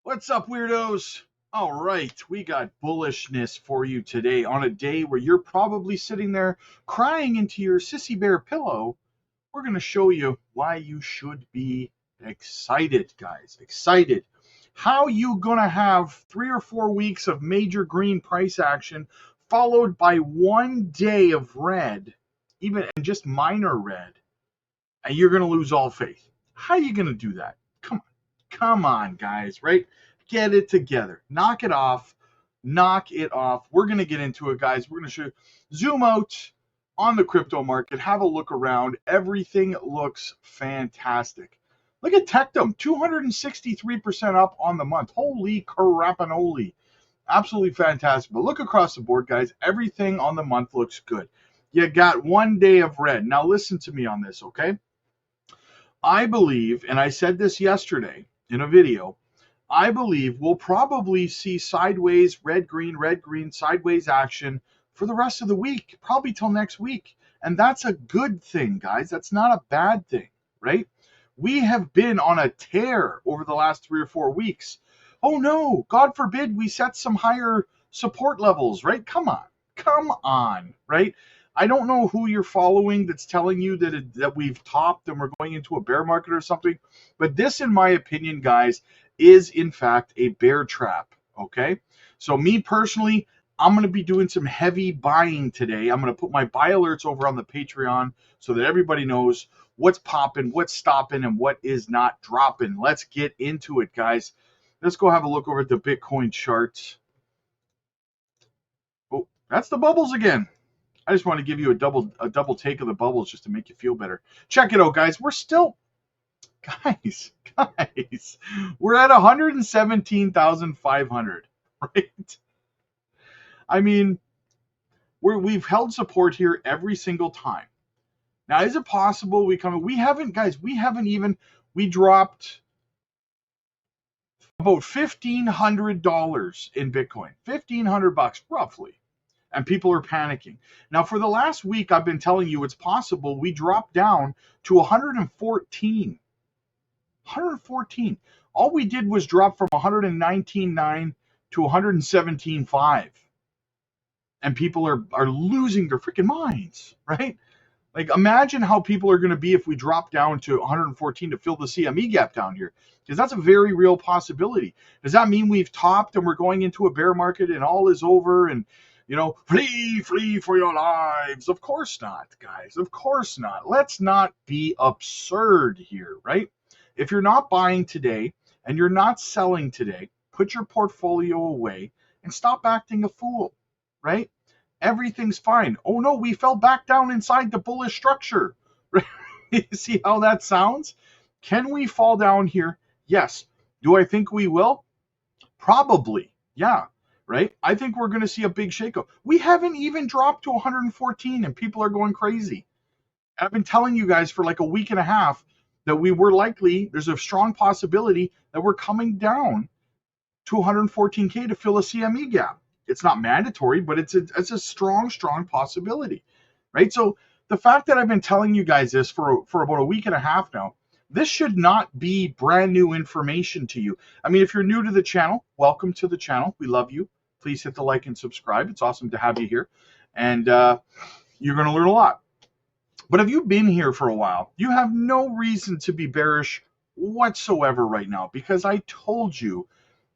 What's up, weirdos? All right, we got bullishness for you today on a day where you're probably sitting there crying into your sissy bear pillow. We're going to show you why you should be excited, guys. Excited. How you going to have 3 or 4 weeks of major green price action followed by 1 day of red, even and just minor red, and you're going to lose all faith. How are you going to do that? Come on, guys, right? Get it together. Knock it off. Knock it off. We're going to get into it, guys. We're going to show you. Zoom out on the crypto market. Have a look around. Everything looks fantastic. Look at Tectum, 263% up on the month. Holy crapanoly. Absolutely fantastic. But look across the board, guys. Everything on the month looks good. You got 1 day of red. Now listen to me on this, okay? I believe, and I said this yesterday in a video, I believe we'll probably see sideways, red, green, sideways action for the rest of the week, probably till next week. And that's a good thing, guys. That's not a bad thing, right? We have been on a tear over the last 3 or 4 weeks. Oh no, God forbid we set some higher support levels, right? Come on, right? I don't know who you're following that's telling you that we've topped and we're going into a bear market or something, but this, in my opinion, guys, is in fact a bear trap, okay? So me personally, I'm going to be doing some heavy buying today. I'm going to put my buy alerts over on the Patreon so that everybody knows what's popping, what's stopping, and what is not dropping. Let's get into it, guys. Let's go have a look over at the Bitcoin charts. Oh, that's the bubbles again. I just want to give you a double take of the bubbles just to make you feel better. Check it out, guys. We're still, guys, we're at 117,500, right? I mean, we've held support here every single time. Now, is it possible we haven't even, we dropped about $1,500 in Bitcoin, $1,500 roughly. And people are panicking. Now, for the last week, I've been telling you it's possible we drop down to 114. 114. All we did was drop from 119.9 to 117.5. And people are losing their freaking minds, right? Like, imagine how people are going to be if we drop down to 114 to fill the CME gap down here. Because that's a very real possibility. Does that mean we've topped and we're going into a bear market and all is over and flee for your lives? Of course not, guys. Of course not. Let's not be absurd here, right? If you're not buying today and you're not selling today, put your portfolio away and stop acting a fool, right? Everything's fine. Oh no, we fell back down inside the bullish structure. You see how that sounds? Can we fall down here? Yes. Do I think we will? Probably. Yeah. Right? I think we're going to see a big shakeup. We haven't even dropped to 114 and people are going crazy. I've been telling you guys for like a week and a half that there's a strong possibility that we're coming down to 114K to fill a CME gap. It's not mandatory, but it's a strong possibility, right? So the fact that I've been telling you guys this for about a week and a half now, this should not be brand new information to you. I mean, if you're new to the channel, welcome to the channel. We love you. Please hit the like and subscribe. It's awesome to have you here. And you're going to learn a lot. But if you've been here for a while, you have no reason to be bearish whatsoever right now, because I told you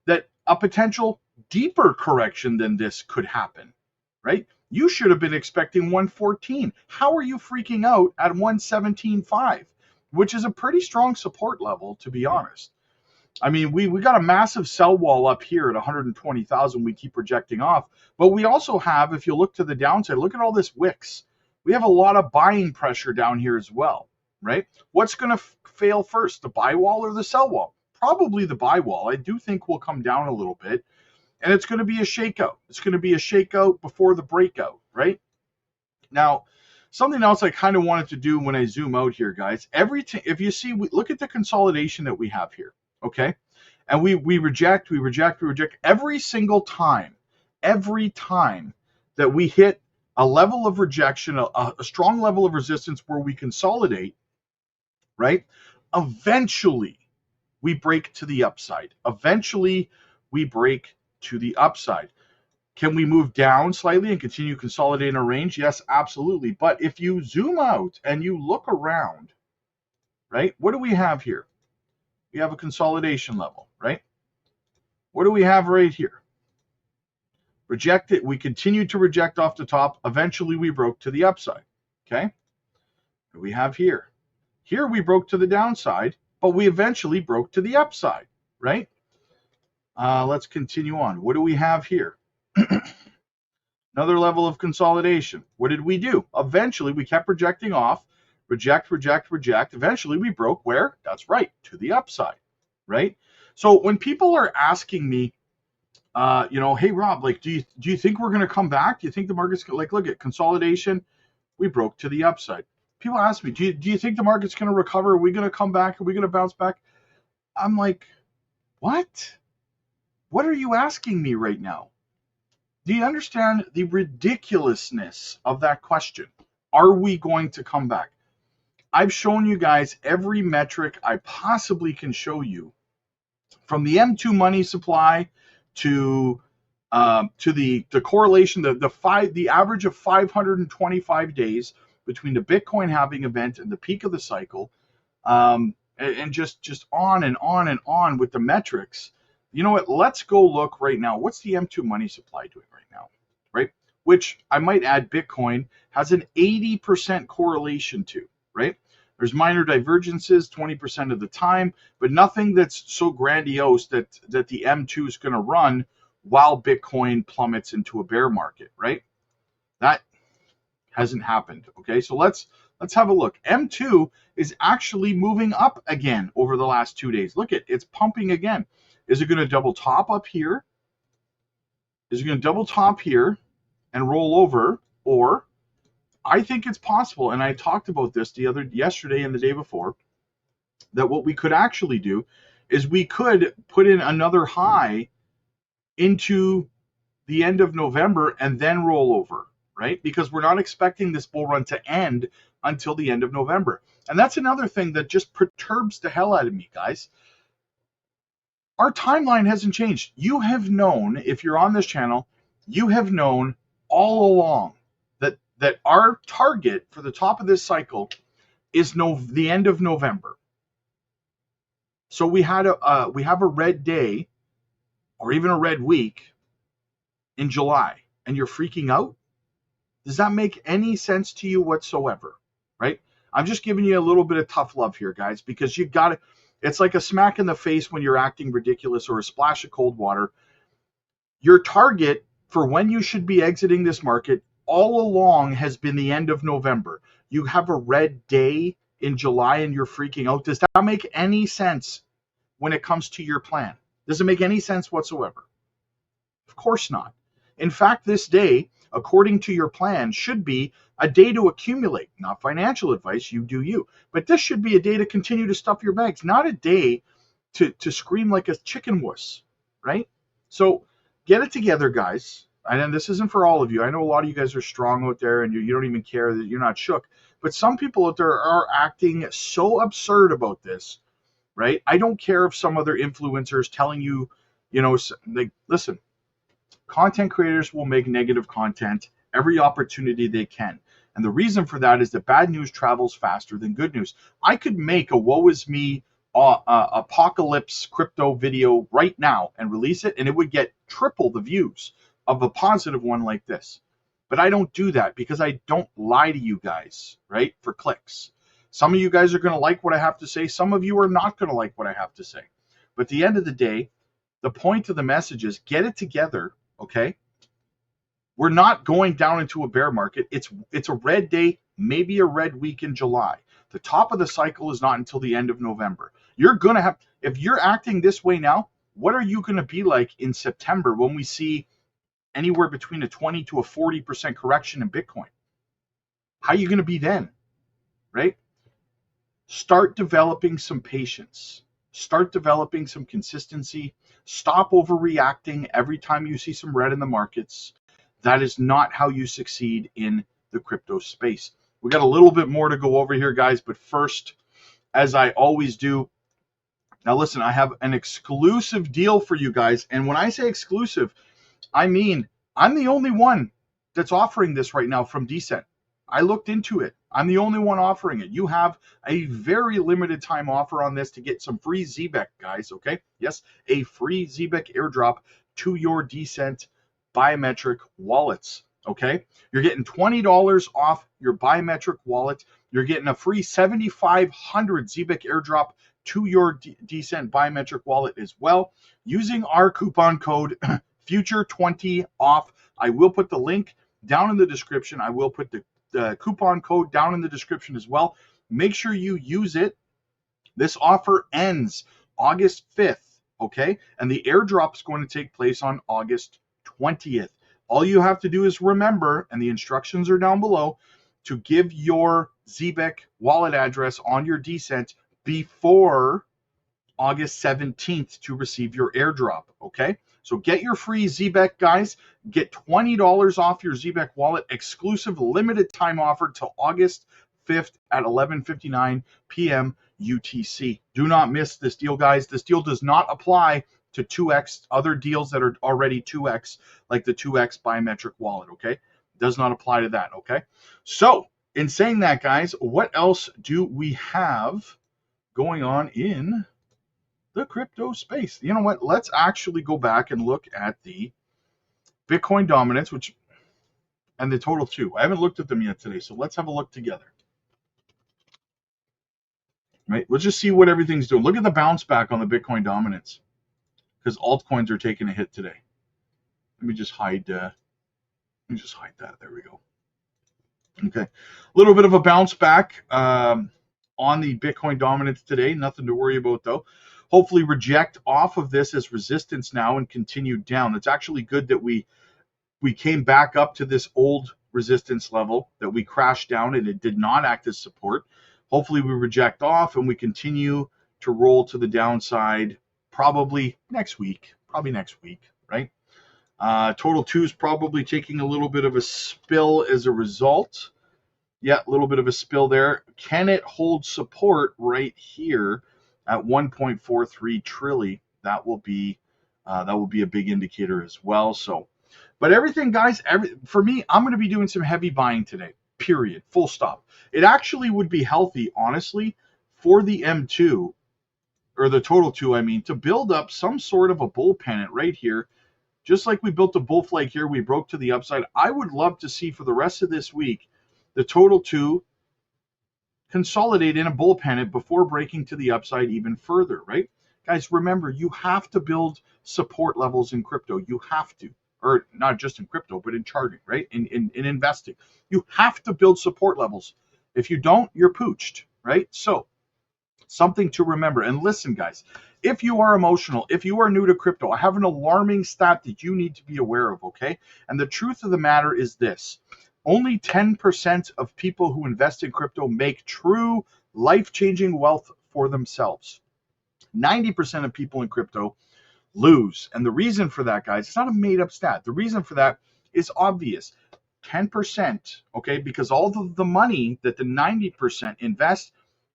that a potential deeper correction than this could happen, right? You should have been expecting 114. How are you freaking out at 117.5, which is a pretty strong support level, to be honest? I mean, we got a massive sell wall up here at 120,000 we keep projecting off. But we also have, if you look to the downside, look at all this wicks. We have a lot of buying pressure down here as well, right? What's going to fail first, the buy wall or the sell wall? Probably the buy wall. I do think we'll come down a little bit. And it's going to be a shakeout. It's going to be a shakeout before the breakout, right? Now, something else I kind of wanted to do when I zoom out here, guys. If you see, look at the consolidation that we have here. Okay, and we reject every single time. Every time that we hit a level of rejection, a strong level of resistance where we consolidate, right? Eventually, we break to the upside. Eventually, we break to the upside. Can we move down slightly and continue consolidating a range? Yes, absolutely. But if you zoom out and you look around, right, what do we have here? We have a consolidation level, right? What do we have right here? Reject it. We continue to reject off the top. Eventually, we broke to the upside. Okay. What do we have here? Here we broke to the downside, but we eventually broke to the upside, right? Let's continue on. What do we have here? Another level of consolidation. What did we do? Eventually, we kept rejecting off. Reject, reject, reject. Eventually, we broke where? That's right, to the upside, right? So when people are asking me, hey Rob, like, do you think we're going to come back? Do you think the market's like, look at consolidation? We broke to the upside. People ask me, do you think the market's going to recover? Are we going to come back? Are we going to bounce back? I'm like, what? What are you asking me right now? Do you understand the ridiculousness of that question? Are we going to come back? I've shown you guys every metric I possibly can show you, from the M2 money supply to the correlation, the average of 525 days between the Bitcoin halving event and the peak of the cycle, and just on and on and on with the metrics. You know what? Let's go look right now. What's the M2 money supply doing right now, right? Which I might add, Bitcoin has an 80% correlation to, right? There's minor divergences 20% of the time, but nothing that's so grandiose that the M2 is going to run while Bitcoin plummets into a bear market, right? That hasn't happened. Okay, so let's have a look. M2 is actually moving up again over the last 2 days. Look at it's pumping again. Is it going to double top up here? Is it going to double top here and roll over? Or I think it's possible, and I talked about this yesterday and the day before, that what we could actually do is we could put in another high into the end of November and then roll over, right? Because we're not expecting this bull run to end until the end of November. And that's another thing that just perturbs the hell out of me, guys. Our timeline hasn't changed. You have known, if you're on this channel, you have known all along that our target for the top of this cycle is the end of November. So we have a red day or even a red week in July, and you're freaking out? Does that make any sense to you whatsoever? Right? I'm just giving you a little bit of tough love here, guys, because you got to. It's like a smack in the face when you're acting ridiculous or a splash of cold water. Your target for when you should be exiting this market all along has been the end of November. You have a red day in July and you're freaking out. Does that make any sense when it comes to your plan? Does it make any sense whatsoever? Of course not. In fact, this day, according to your plan, should be a day to accumulate. Not financial advice, you do you. But this should be a day to continue to stuff your bags, not a day to scream like a chicken wuss, right? So get it together, guys. And this isn't for all of you. I know a lot of you guys are strong out there and you don't even care that you're not shook. But some people out there are acting so absurd about this, right? I don't care if some other influencers telling you, like, listen, content creators will make negative content every opportunity they can. And the reason for that is that bad news travels faster than good news. I could make a woe is me apocalypse crypto video right now and release it, and it would get triple the views of a positive one like this. But I don't do that because I don't lie to you guys, right? For clicks. Some of you guys are going to like what I have to say. Some of you are not going to like what I have to say. But at the end of the day, the point of the message is get it together, okay? We're not going down into a bear market. It's a red day, maybe a red week in July. The top of the cycle is not until the end of November. You're going to have, if you're acting this way now, what are you going to be like in September when we see anywhere between a 20 to a 40% correction in Bitcoin? How are you going to be then, right? Start developing some patience. Start developing some consistency. Stop overreacting every time you see some red in the markets. That is not how you succeed in the crypto space. We got a little bit more to go over here, guys, but first, as I always do, Now listen, I have an exclusive deal for you guys. And when I say exclusive, I mean, I'm the only one that's offering this right now from Decent. I looked into it. I'm the only one offering it. You have a very limited time offer on this to get some free ZBEC, guys, okay? Yes, a free ZBEC airdrop to your Decent biometric wallets, okay? You're getting $20 off your biometric wallet. You're getting a free 7,500 ZBEC airdrop to your Decent biometric wallet as well, using our coupon code Future20 off. I will put the link down in the description. I will put the coupon code down in the description as well. Make sure you use it. This offer ends August 5th, okay? And the airdrop is going to take place on August 20th. All you have to do is remember, and the instructions are down below, to give your ZBEC wallet address on your Decent before August 17th to receive your airdrop, okay? So get your free ZBEC, guys. Get $20 off your ZBEC wallet. Exclusive limited time offer till August 5th at 11:59 p.m. UTC. Do not miss this deal, guys. This deal does not apply to 2x other deals that are already 2x, like the 2x biometric wallet, okay? Does not apply to that, okay? So, in saying that, guys, what else do we have going on in the crypto space? You know what? Let's actually go back and look at the Bitcoin dominance, and the total too. I haven't looked at them yet today, so let's have a look together. Right? Let's just see what everything's doing. Look at the bounce back on the Bitcoin dominance, because altcoins are taking a hit today. Let me just hide. Let me just hide that. There we go. Okay, a little bit of a bounce back on the Bitcoin dominance today. Nothing to worry about though. Hopefully reject off of this as resistance now and continue down. It's actually good that we came back up to this old resistance level, that we crashed down and it did not act as support. Hopefully we reject off and we continue to roll to the downside probably next week, right? Total 2 is probably taking a little bit of a spill as a result. Yeah, a little bit of a spill there. Can it hold support right here at 1.43 trillion? That will be a big indicator as well. So, but everything, guys, for me, I'm going to be doing some heavy buying today. Period. Full stop. It actually would be healthy, honestly, for the M2 or the total 2. I mean, to build up some sort of a bull pennant right here. Just like we built a bull flag here, we broke to the upside. I would love to see for the rest of this week the total 2 consolidate in a bull pennant before breaking to the upside even further, right? Guys, remember, you have to build support levels in crypto. You have to, or not just in crypto, but in charting, right? In investing. You have to build support levels. If you don't, you're pooched, right? So, something to remember. And listen, guys, if you are emotional, if you are new to crypto, I have an alarming stat that you need to be aware of, okay? And the truth of the matter is this. Only 10% of people who invest in crypto make true life-changing wealth for themselves. 90% of people in crypto lose. And the reason for that, guys, it's not a made-up stat. The reason for that is obvious. 10%, okay, because all of the money that the 90% invest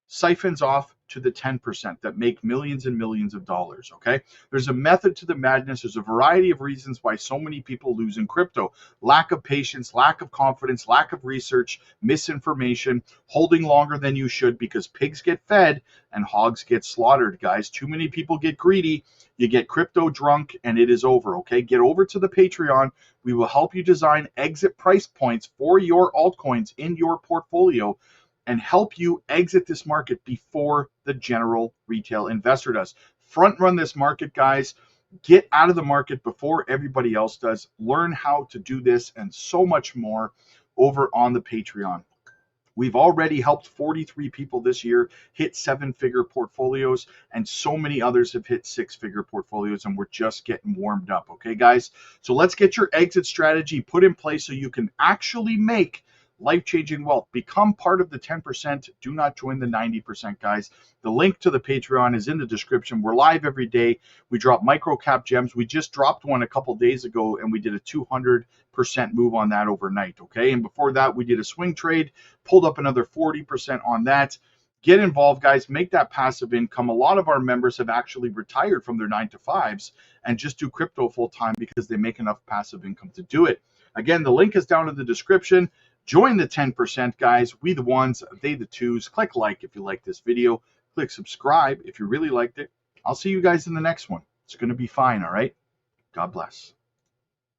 siphons off to the 10% that make millions and millions of dollars, okay? There's a method to the madness. There's a variety of reasons why so many people lose in crypto. Lack of patience, lack of confidence, lack of research, misinformation, holding longer than you should because pigs get fed and hogs get slaughtered, guys. Too many people get greedy. You get crypto drunk and it is over, okay? Get over to the Patreon. We will help you design exit price points for your altcoins in your portfolio and help you exit this market before the general retail investor does. Front run this market, guys. Get out of the market before everybody else does. Learn how to do this and so much more over on the Patreon. We've already helped 43 people this year hit 7-figure portfolios, and so many others have hit 6-figure portfolios, and we're just getting warmed up. Okay, guys? So let's get your exit strategy put in place so you can actually make life-changing wealth. Become part of the 10%. Do not join the 90%, guys. The link to the Patreon is in the description. We're live every day. We drop micro cap gems. We just dropped one a couple days ago, and we did a 200% move on that overnight, okay? And before that, we did a swing trade, pulled up another 40% on that. Get involved, guys. Make that passive income. A lot of our members have actually retired from their 9-to-5s and just do crypto full time because they make enough passive income to do it. Again, the link is down in the description. Join the 10%, guys. We the ones, they the twos. Click like if you like this video. Click subscribe if you really liked it. I'll see you guys in the next one. It's going to be fine, all right? God bless.